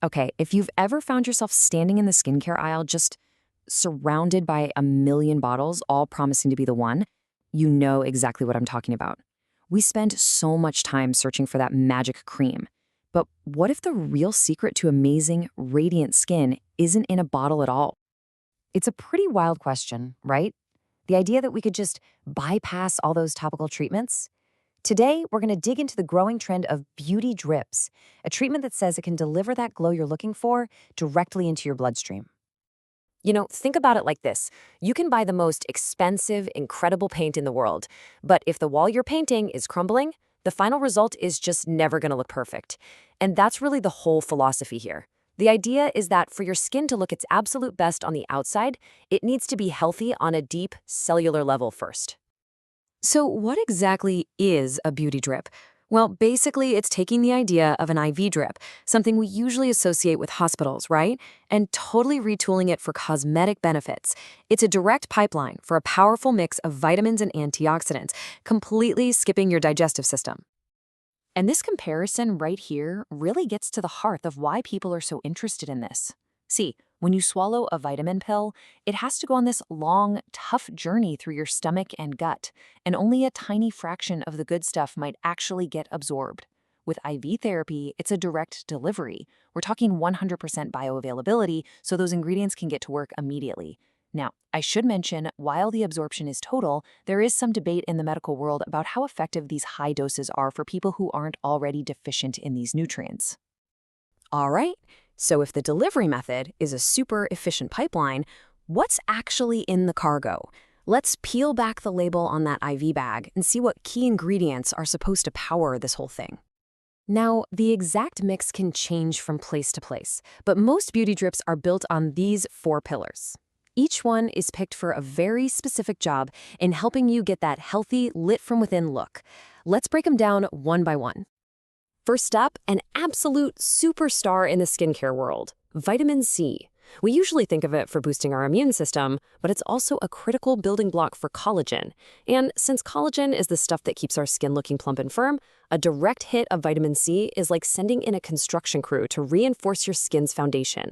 Okay, if you've ever found yourself standing in the skincare aisle just surrounded by a million bottles, all promising to be the one, you know exactly what I'm talking about. We spend so much time searching for that magic cream. But what if the real secret to amazing, radiant skin isn't in a bottle at all? It's a pretty wild question, right? The idea that we could just bypass all those topical treatments? Today, we're going to dig into the growing trend of beauty drips, a treatment that says it can deliver that glow you're looking for directly into your bloodstream. Think about it like this. You can buy the most expensive, incredible paint in the world, but if the wall you're painting is crumbling, the final result is just never going to look perfect. And that's really the whole philosophy here. The idea is that for your skin to look its absolute best on the outside, it needs to be healthy on a deep, cellular level first. So what exactly is a beauty drip? Well, basically, it's taking the idea of an IV drip, something we usually associate with hospitals, right? And totally retooling it for cosmetic benefits. It's a direct pipeline for a powerful mix of vitamins and antioxidants, completely skipping your digestive system. And this comparison right here really gets to the heart of why people are so interested in this. See, when you swallow a vitamin pill, it has to go on this long, tough journey through your stomach and gut, and only a tiny fraction of the good stuff might actually get absorbed. With IV therapy, it's a direct delivery. We're talking 100% bioavailability, so those ingredients can get to work immediately. Now, I should mention, while the absorption is total, there is some debate in the medical world about how effective these high doses are for people who aren't already deficient in these nutrients. All right, so if the delivery method is a super efficient pipeline, what's actually in the cargo? Let's peel back the label on that IV bag and see what key ingredients are supposed to power this whole thing. Now, the exact mix can change from place to place, but most beauty drips are built on these 4 pillars. Each one is picked for a very specific job in helping you get that healthy, lit-from-within look. Let's break them down one by one. First up, an absolute superstar in the skincare world, vitamin C. We usually think of it for boosting our immune system, but it's also a critical building block for collagen. And since collagen is the stuff that keeps our skin looking plump and firm, a direct hit of vitamin C is like sending in a construction crew to reinforce your skin's foundation.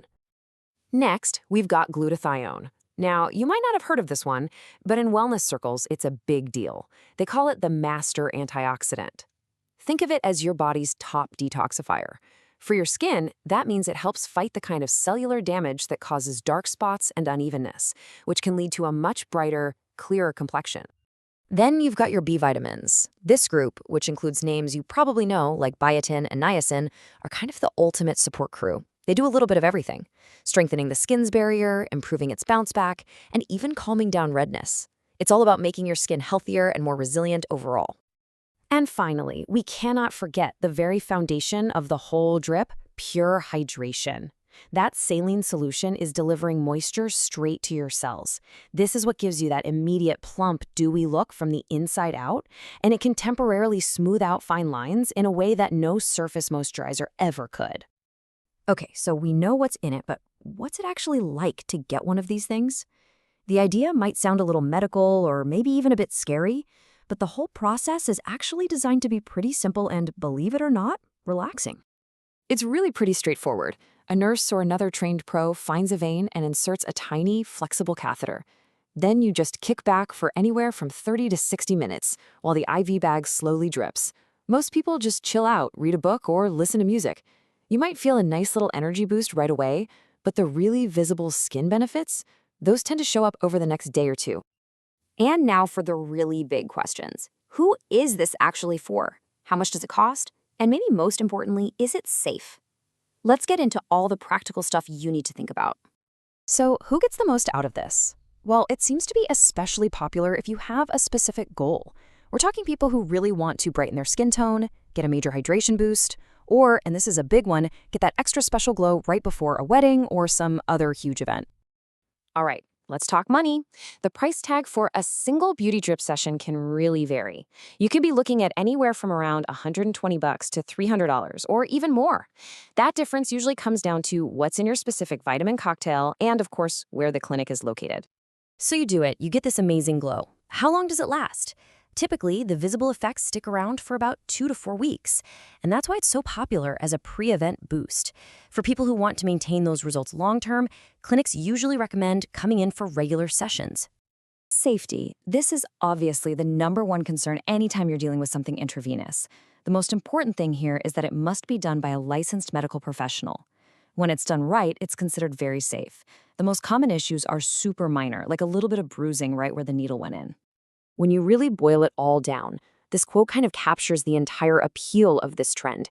Next, we've got glutathione. Now, you might not have heard of this one, but in wellness circles, it's a big deal. They call it the master antioxidant. Think of it as your body's top detoxifier. For your skin, that means it helps fight the kind of cellular damage that causes dark spots and unevenness, which can lead to a much brighter, clearer complexion. Then you've got your B vitamins. This group, which includes names you probably know like biotin and niacin, are kind of the ultimate support crew. They do a little bit of everything, strengthening the skin's barrier, improving its bounce back, and even calming down redness. It's all about making your skin healthier and more resilient overall. And finally, we cannot forget the very foundation of the whole drip, pure hydration. That saline solution is delivering moisture straight to your cells. This is what gives you that immediate plump, dewy look from the inside out, and it can temporarily smooth out fine lines in a way that no surface moisturizer ever could. Okay, so we know what's in it, but what's it actually like to get one of these things? The idea might sound a little medical or maybe even a bit scary, but the whole process is actually designed to be pretty simple and, believe it or not, relaxing. It's really pretty straightforward. A nurse or another trained pro finds a vein and inserts a tiny, flexible catheter. Then you just kick back for anywhere from 30 to 60 minutes while the IV bag slowly drips. Most people just chill out, read a book, or listen to music. You might feel a nice little energy boost right away, but the really visible skin benefits, those tend to show up over the next day or two. And now for the really big questions. Who is this actually for? How much does it cost? And maybe most importantly, is it safe? Let's get into all the practical stuff you need to think about. So, who gets the most out of this? Well, it seems to be especially popular if you have a specific goal. We're talking people who really want to brighten their skin tone, get a major hydration boost, or, and this is a big one, get that extra special glow right before a wedding or some other huge event. All right, let's talk money. The price tag for a single beauty drip session can really vary. You could be looking at anywhere from around $120 to $300 or even more. That difference usually comes down to what's in your specific vitamin cocktail and, of course, where the clinic is located. So you do it, you get this amazing glow. How long does it last? Typically, the visible effects stick around for about 2 to 4 weeks, and that's why it's so popular as a pre-event boost. For people who want to maintain those results long-term, clinics usually recommend coming in for regular sessions. Safety. This is obviously the #1 concern anytime you're dealing with something intravenous. The most important thing here is that it must be done by a licensed medical professional. When it's done right, it's considered very safe. The most common issues are super minor, like a little bit of bruising right where the needle went in. When you really boil it all down, this quote kind of captures the entire appeal of this trend.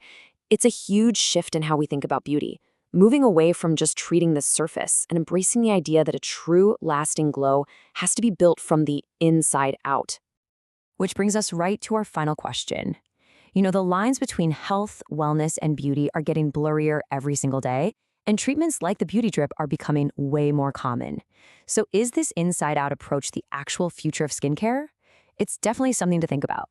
It's a huge shift in how we think about beauty, moving away from just treating the surface and embracing the idea that a true, lasting glow has to be built from the inside out. Which brings us right to our final question. The lines between health, wellness, and beauty are getting blurrier every single day, and treatments like the beauty drip are becoming way more common. So is this inside-out approach the actual future of skincare? It's definitely something to think about.